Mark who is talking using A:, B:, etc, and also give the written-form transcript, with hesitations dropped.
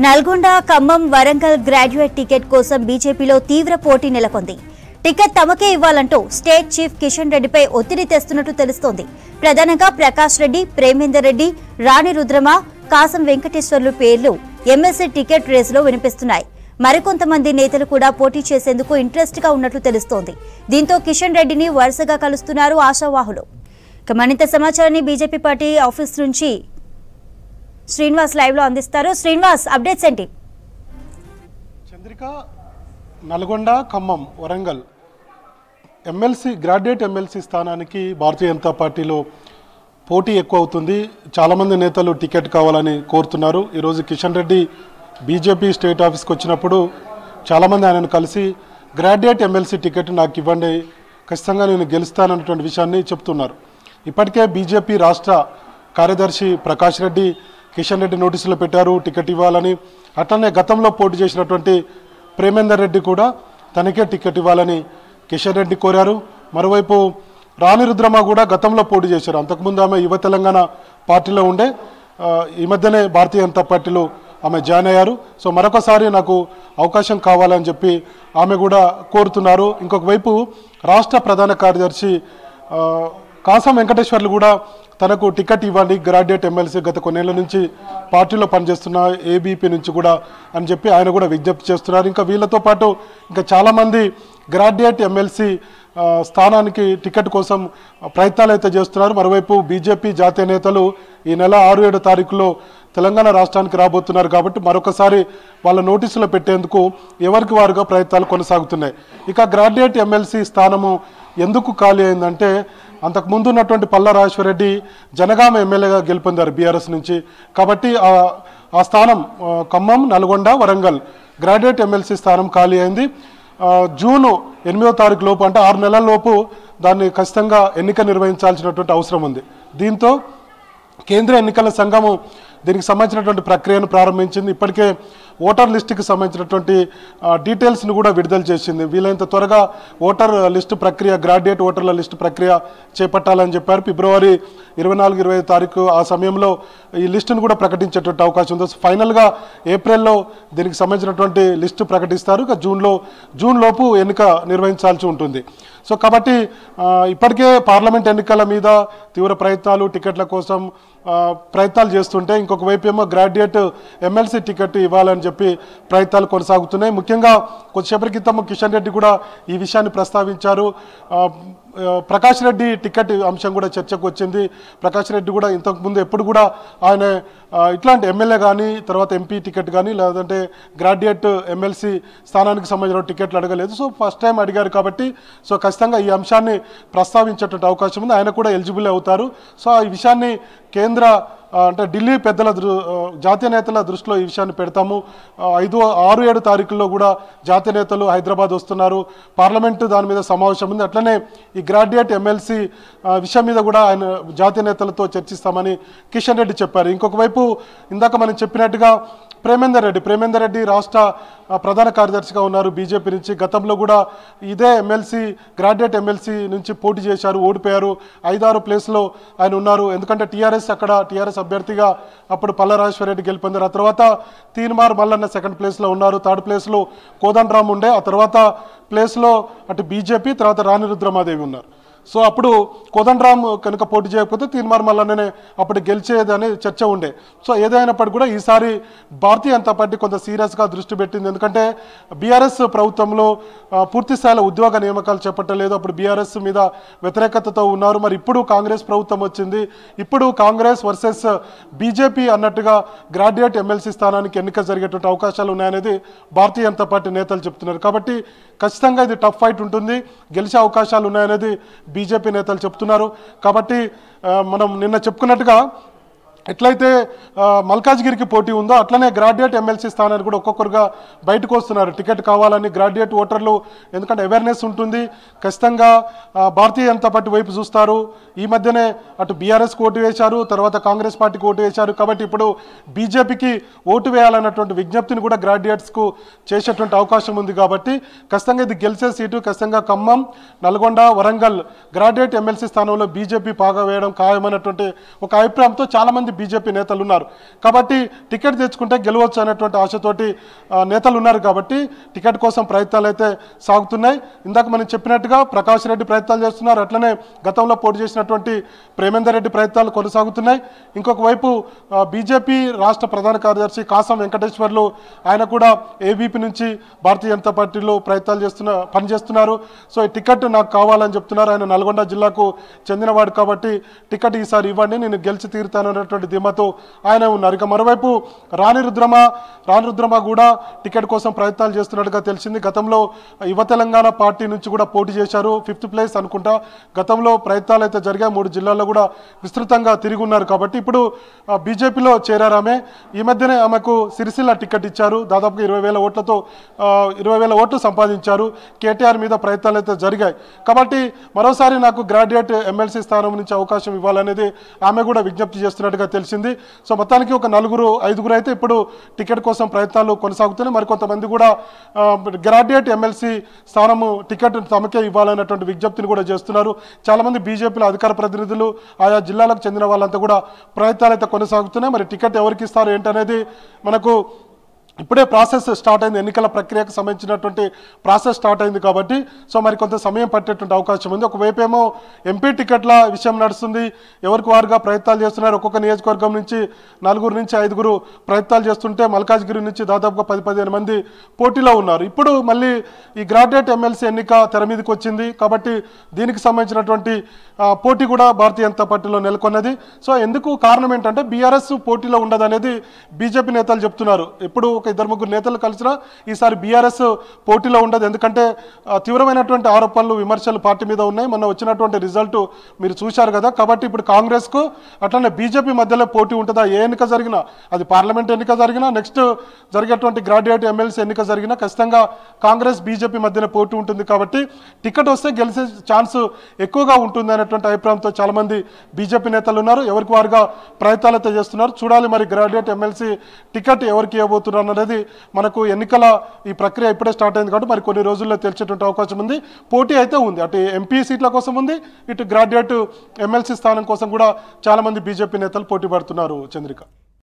A: Nalgonda Khammam Warangal graduate ticket కోసం బీజేపీలో తీవ్ర పోటీ నెలకొంది. టికెట్ తమకే ఇవ్వాలంటూ స్టేట్ చీఫ్ కిషన్ రెడ్డిపై ఒత్తిడి తెస్తున్నట్టు తెలుస్తోంది. ప్రధానంగా ప్రకాష్ రెడ్డి, ప్రేమేందర్ రెడ్డి, రాణి రుద్రమ, కాసం వెంకటేశ్వర్లు పేర్లు ఎమ్మెల్సీ టికెట్ రేసులో వినిపిస్తున్నాయి. మరికొంతమంది నేతలు కూడా పోటీ చేసేందుకు ఇంట్రెస్ట్ గా ఉన్నట్లు తెలుస్తోంది. దీంతో కిషన్ రెడ్డిని వరుసగా కలుస్తున్నారు ఆశావాహులు. మరింత సమాచారాన్ని బీజేపీ పార్టీ ఆఫీస్ నుంచి శ్రీనివాస్ లైవ్ లో అందిస్తారు. శ్రీనివాస్, అప్డేట్స్ ఏంటి?
B: Chandrika, Nalgonda, Khammam, Warangal MLC graduate MLC స్థానానికి భారతీయ జనతా పార్టీలో పోటీ ఎక్కువ అవుతుంది. చాలామంది నేతలు టికెట్ కావాలని కోరుతున్నారు. ఈరోజు కిషన్ రెడ్డి బీజేపీ స్టేట్ ఆఫీస్కి వచ్చినప్పుడు చాలామంది ఆయనను కలిసి గ్రాడ్యుయేట్ ఎమ్మెల్సీ టికెట్ నాకు ఇవ్వండి, ఖచ్చితంగా నేను గెలుస్తానన్నటువంటి విషయాన్ని చెప్తున్నారు. ఇప్పటికే బీజేపీ రాష్ట్ర కార్యదర్శి ప్రకాష్ రెడ్డి కిషన్ రెడ్డి నోటీసులు పెట్టారు టికెట్ ఇవ్వాలని. అట్లనే గతంలో పోటీ చేసినటువంటి ప్రేమేందర్ రెడ్డి కూడా తనకే టికెట్ ఇవ్వాలని కిషన్ రెడ్డి కోరారు. మరోవైపు రాణి రుద్రమ కూడా గతంలో పోటీ చేశారు. అంతకుముందు ఆమె యువ తెలంగాణ పార్టీలో ఉండే, ఈ మధ్యనే భారతీయ జనతా పార్టీలో ఆమె జాయిన్ అయ్యారు. సో మరొకసారి నాకు అవకాశం కావాలని చెప్పి ఆమె కూడా కోరుతున్నారు. ఇంకొక వైపు రాష్ట్ర ప్రధాన కార్యదర్శి కాసం వెంకటేశ్వర్లు కూడా తనకు టికెట్ ఇవ్వండి, గ్రాడ్యుయేట్ ఎమ్మెల్సీ గత కొన్నేళ్ల నుంచి పార్టీలో పనిచేస్తున్న ఏబీపీ నుంచి కూడా అని చెప్పి ఆయన కూడా విజ్ఞప్తి చేస్తున్నారు. ఇంకా వీళ్ళతో పాటు ఇంకా చాలామంది గ్రాడ్యుయేట్ ఎమ్మెల్సీ స్థానానికి టికెట్ కోసం ప్రయత్నాలు అయితే చేస్తున్నారు. మరోవైపు బీజేపీ జాతీయ నేతలు ఈ నెల 6-7 తారీఖులో తెలంగాణ రాష్ట్రానికి రాబోతున్నారు కాబట్టి మరొకసారి వాళ్ళ నోటీసులు పెట్టేందుకు ఎవరికి వారుగా ప్రయత్నాలు కొనసాగుతున్నాయి. ఇక గ్రాడ్యుయేట్ ఎమ్మెల్సీ స్థానము ఎందుకు ఖాళీ అయిందంటే, అంతకుముందు ఉన్నటువంటి పల్లా రాజేశ్వరరెడ్డి జనగామ ఎమ్మెల్యేగా గెలుపొందారు బీఆర్ఎస్ నుంచి. కాబట్టి ఆ స్థానం ఖమ్మం, నల్గొండ, వరంగల్ గ్రాడ్యుయేట్ ఎమ్మెల్సీ స్థానం ఖాళీ అయింది. జూన్ 8వ తారీఖు లోపు, అంటే 6 నెలల లోపు దాన్ని ఖచ్చితంగా ఎన్నిక నిర్వహించాల్సినటువంటి అవసరం ఉంది. దీంతో కేంద్ర ఎన్నికల సంఘము దీనికి సంబంధించినటువంటి ప్రక్రియను ప్రారంభించింది. ఇప్పటికే ఓటర్ లిస్టుకి సంబంధించినటువంటి డీటెయిల్స్ని కూడా విడుదల చేసింది. వీలైనంత త్వరగా ఓటర్ లిస్టు ప్రక్రియ, గ్రాడ్యుయేట్ ఓటర్ల లిస్టు ప్రక్రియ చేపట్టాలని చెప్పారు. ఫిబ్రవరి 24-25 తారీఖు ఆ సమయంలో ఈ లిస్టును కూడా ప్రకటించేటువంటి అవకాశం ఉంది. ఫైనల్గా ఏప్రిల్లో దీనికి సంబంధించినటువంటి లిస్టు ప్రకటిస్తారు. ఇక జూన్ లోపు ఎన్నిక నిర్వహించాల్సి ఉంటుంది. సో కాబట్టి ఇప్పటికే పార్లమెంట్ ఎన్నికల మీద తీవ్ర ప్రయత్నాలు, టికెట్ల కోసం ప్రయత్నాలు చేస్తుంటే, ఇంకొక వైపు ఏమో గ్రాడ్యుయేట్ ఎమ్మెల్సీ టికెట్ ఇవ్వాలని చెప్పి ప్రయత్నాలు కొనసాగుతున్నాయి. ముఖ్యంగా కొద్దిసేపటి క్రితం కిషన్ రెడ్డి కూడా ఈ విషయాన్ని ప్రస్తావించారు. ప్రకాష్ రెడ్డి టికెట్ అంశం కూడా చర్చకు వచ్చింది. ప్రకాష్ రెడ్డి కూడా ఇంతకుముందు ఎప్పుడు కూడా ఆయన ఇట్లాంటి ఎమ్మెల్యే కానీ, తర్వాత ఎంపీ టికెట్ కానీ, లేదంటే గ్రాడ్యుయేట్ ఎమ్మెల్సీ స్థానానికి సంబంధించిన టికెట్లు అడగలేదు. సో ఫస్ట్ టైం అడిగారు కాబట్టి సో ఖచ్చితంగా ఈ అంశాన్ని ప్రస్తావించేటువంటి అవకాశం ఉంది. ఆయన కూడా ఎలిజిబుల్ అవుతారు. సో ఈ విషయాన్ని కేంద్ర అంటే ఢిల్లీ పెద్దల జాతీయ నేతల దృష్టిలో ఈ విషయాన్ని పెడతాము. 6-7 తారీఖుల్లో కూడా జాతీయ నేతలు హైదరాబాద్ వస్తున్నారు. పార్లమెంటు దాని మీద సమావేశం ఉంది. అట్లనే ఈ గ్రాడ్యుయేట్ ఎమ్మెల్సీ విషయం మీద కూడా ఆయన జాతీయ నేతలతో చర్చిస్తామని కిషన్ రెడ్డి చెప్పారు. ఇంకొక వైపు ఇందాక మనం చెప్పినట్టుగా ప్రేమేందర్ రెడ్డి రాష్ట్ర ప్రధాన కార్యదర్శిగా ఉన్నారు బీజేపీ నుంచి. గతంలో కూడా ఇదే గ్రాడ్యుయేట్ ఎమ్మెల్సీ నుంచి పోటీ చేశారు, ఓడిపోయారు. 5-6 ప్లేస్లో ఆయన ఉన్నారు. ఎందుకంటే టీఆర్ఎస్ అభ్యర్థిగా అప్పుడు పల్లా రాజేశ్వరరెడ్డి గెలుపొందారు. ఆ తర్వాత తీన్మార్ మల్లన్న సెకండ్ ప్లేస్లో ఉన్నారు. 3rd ప్లేస్లో కోదండరామ్ ఉండే. ఆ తర్వాత ప్లేస్లో అటు బీజేపీ, తర్వాత రాణి రుద్రమాదేవి ఉన్నారు. సో అప్పుడు కోదండరామ్ కనుక పోటీ చేయకపోతే తీన్మార్ మల్లన్ననే అప్పుడు గెలిచేదని చర్చ ఉండే. సో ఏదైనప్పటికీ కూడా ఈసారి భారతీయ జనతా పార్టీ కొంత సీరియస్గా దృష్టి పెట్టింది. ఎందుకంటే బీఆర్ఎస్ ప్రభుత్వంలో పూర్తి స్థాయిలో ఉద్యోగ నియామకాలు చేపట్టలేదు. అప్పుడు బీఆర్ఎస్ మీద వ్యతిరేకతతో ఉన్నారు. మరి ఇప్పుడు కాంగ్రెస్ ప్రభుత్వం వచ్చింది. ఇప్పుడు కాంగ్రెస్ వర్సెస్ బీజేపీ అన్నట్టుగా గ్రాడ్యుయేట్ ఎమ్మెల్సీ స్థానానికి ఎన్నిక జరిగేటువంటి అవకాశాలు ఉన్నాయనేది భారతీయ జనతా పార్టీ నేతలు చెప్తున్నారు. కాబట్టి ఖచ్చితంగా ఇది టఫ్ ఫైట్ ఉంటుంది, గెలిచే అవకాశాలు ఉన్నాయనేది బీజేపీ నేతలు చెప్తున్నారు. కాబట్టి మనం నిన్న చెప్పుకున్నట్టుగా ఎట్లయితే మల్కాజ్గిరికి పోటీ ఉందో అట్లనే గ్రాడ్యుయేట్ ఎమ్మెల్సీ స్థానానికి కూడా ఒక్కొక్కరుగా బయటకు వస్తున్నారు టికెట్ కావాలని. గ్రాడ్యుయేట్ ఓటర్లు ఎందుకంటే అవేర్నెస్ ఉంటుంది, ఖచ్చితంగా భారతీయ జనతా పార్టీ వైపు చూస్తారు. ఈ మధ్యనే అటు బీఆర్ఎస్కి ఓటు వేశారు, తర్వాత కాంగ్రెస్ పార్టీకి ఓటు వేశారు. కాబట్టి ఇప్పుడు బీజేపీకి ఓటు వేయాలన్నటువంటి విజ్ఞప్తిని కూడా గ్రాడ్యుయేట్స్కు చేసేటువంటి అవకాశం ఉంది. కాబట్టి ఖచ్చితంగా ఇది గెలిచే సీటు ఖచ్చితంగా ఖమ్మం, నల్గొండ, వరంగల్ గ్రాడ్యుయేట్ ఎమ్మెల్సీ స్థానంలో బీజేపీ పాగా వేయడం ఖాయమైనటువంటి ఒక అభిప్రాయంతో చాలామంది బీజేపీ నేతలు ఉన్నారు. కాబట్టి టికెట్ తెచ్చుకుంటే గెలవచ్చు అనేటువంటి ఆశతోటి నేతలు ఉన్నారు. కాబట్టి టికెట్ కోసం ప్రయత్నాలు అయితే సాగుతున్నాయి. ఇందాక మనం చెప్పినట్టుగా ప్రకాష్ రెడ్డి ప్రయత్నాలు చేస్తున్నారు. అట్లనే గతంలో పోటీ చేసినటువంటి ప్రేమేందర్ రెడ్డి ప్రయత్నాలు కొనసాగుతున్నాయి. ఇంకొక వైపు బీజేపీ రాష్ట్ర ప్రధాన కార్యదర్శి కాసం వెంకటేశ్వర్లు ఆయన కూడా ఏబీపీ నుంచి భారతీయ జనతా పార్టీలో పనిచేస్తున్నారు. సో ఈ టికెట్ నాకు కావాలని చెప్తున్నారు. ఆయన నల్గొండ జిల్లాకు చెందినవాడు కాబట్టి టికెట్ ఈసారి ఇవ్వండి, నేను గెలిచి తీరుతాననేటువంటి ధీమాతో ఆయన ఉన్నారు. ఇక మరోవైపు రాణి రుద్రమ కూడా టికెట్ కోసం ప్రయత్నాలు చేస్తున్నట్టుగా తెలిసింది. గతంలో యువ తెలంగాణ పార్టీ నుంచి కూడా పోటీ చేశారు. 5th ప్లేస్ అనుకుంటా. గతంలో ప్రయత్నాలు అయితే జరిగాయి. 3 జిల్లాల్లో కూడా విస్తృతంగా తిరిగి ఉన్నారు. కాబట్టి ఇప్పుడు బీజేపీలో చేరారు ఆమె. ఈ మధ్యనే ఆమెకు సిరిసిల్ల టికెట్ ఇచ్చారు. దాదాపుగా 20,000 ఓట్లు సంపాదించారు. కేటీఆర్ మీద ప్రయత్నాలు అయితే జరిగాయి. కాబట్టి మరోసారి నాకు గ్రాడ్యుయేట్ ఎమ్మెల్సీ స్థానం నుంచి అవకాశం ఇవ్వాలనేది ఆమె కూడా విజ్ఞప్తి చేస్తున్నట్టుగా తెలిసింది. సో మొత్తానికి ఒక 4-5 అయితే ఇప్పుడు టికెట్ కోసం ప్రయత్నాలు కొనసాగుతున్నాయి. మరికొంతమంది కూడా గ్రాడ్యుయేట్ ఎమ్మెల్సీ స్థానము టికెట్ తమకే ఇవ్వాలనేటువంటి విజ్ఞప్తిని కూడా చేస్తున్నారు. చాలామంది బీజేపీలో అధికార ప్రతినిధులు ఆయా జిల్లాలకు చెందిన వాళ్ళంతా కూడా ప్రయత్నాలు అయితే కొనసాగుతున్నాయి. మరి టికెట్ ఎవరికి ఇస్తారు ఏంటనేది మనకు ఇప్పుడే ప్రాసెస్ స్టార్ట్ అయింది. ఎన్నికల ప్రక్రియకు సంబంధించినటువంటి ప్రాసెస్ స్టార్ట్ అయింది. కాబట్టి సో మరి కొంత సమయం పట్టేటువంటి అవకాశం ఉంది. ఒకవైపు ఏమో ఎంపీ టికెట్ల విషయం నడుస్తుంది. ఎవరికి వారుగా ప్రయత్నాలు చేస్తున్నారు. ఒక్కొక్క నియోజకవర్గం నుంచి 4-5 ప్రయత్నాలు చేస్తుంటే మల్కాజ్గిరి నుంచి దాదాపుగా 10-15 మంది పోటీలో ఉన్నారు. ఇప్పుడు మళ్ళీ ఈ గ్రాడ్యుయేట్ ఎమ్మెల్సీ ఎన్నిక తెర మీదకి వచ్చింది. కాబట్టి దీనికి సంబంధించినటువంటి పోటీ కూడా భారతీయ జనతా పార్టీలో నెలకొన్నది. సో ఎందుకు కారణం ఏంటంటే బీఆర్ఎస్ పోటీలో ఉండదనేది బీజేపీ నేతలు చెప్తున్నారు. ఎప్పుడు 2-3 నేతలు కలిసినా ఈసారి బీఆర్ఎస్ పోటీలో ఉండదు. ఎందుకంటే తీవ్రమైనటువంటి ఆరోపణలు విమర్శలు పార్టీ మీద ఉన్నాయి. మొన్న వచ్చినటువంటి రిజల్ట్ మీరు చూశారు కదా. కాబట్టి ఇప్పుడు కాంగ్రెస్కు అట్లనే బీజేపీ మధ్యలో పోటీ ఉంటుందా? ఏ ఎన్నిక జరిగినా, అది పార్లమెంట్ ఎన్నిక జరిగినా, నెక్స్ట్ జరిగేటువంటి గ్రాడ్యుయేట్ ఎమ్మెల్సీ ఎన్నిక జరిగినా ఖచ్చితంగా కాంగ్రెస్ బీజేపీ మధ్యన పోటీ ఉంటుంది. కాబట్టి టికెట్ వస్తే గెలిచే ఛాన్స్ ఎక్కువగా ఉంటుంది అనేటువంటి అభిప్రాయంతో చాలామంది బీజేపీ నేతలు ఉన్నారు. ఎవరికి వారుగా ప్రయత్నాలు అయితే చేస్తున్నారు. చూడాలి మరి గ్రాడ్యుయేట్ ఎమ్మెల్సీ టికెట్ ఎవరికి ఇవ్వబోతున్నారు అనేది. మనకు ఎన్నికల ఈ ప్రక్రియ ఇప్పుడే స్టార్ట్ అయింది కాబట్టి మరి కొన్ని రోజుల్లో తెలిసేటువంటి అవకాశం ఉంది. పోటీ అయితే ఉంది. అటు ఎంపీ సీట్ల కోసం ఉంది, ఇటు గ్రాడ్యుయేట్ ఎమ్మెల్సీ స్థానం కోసం కూడా చాలామంది బీజేపీ నేతలు పోటీ పడుతున్నారు. చంద్రిక.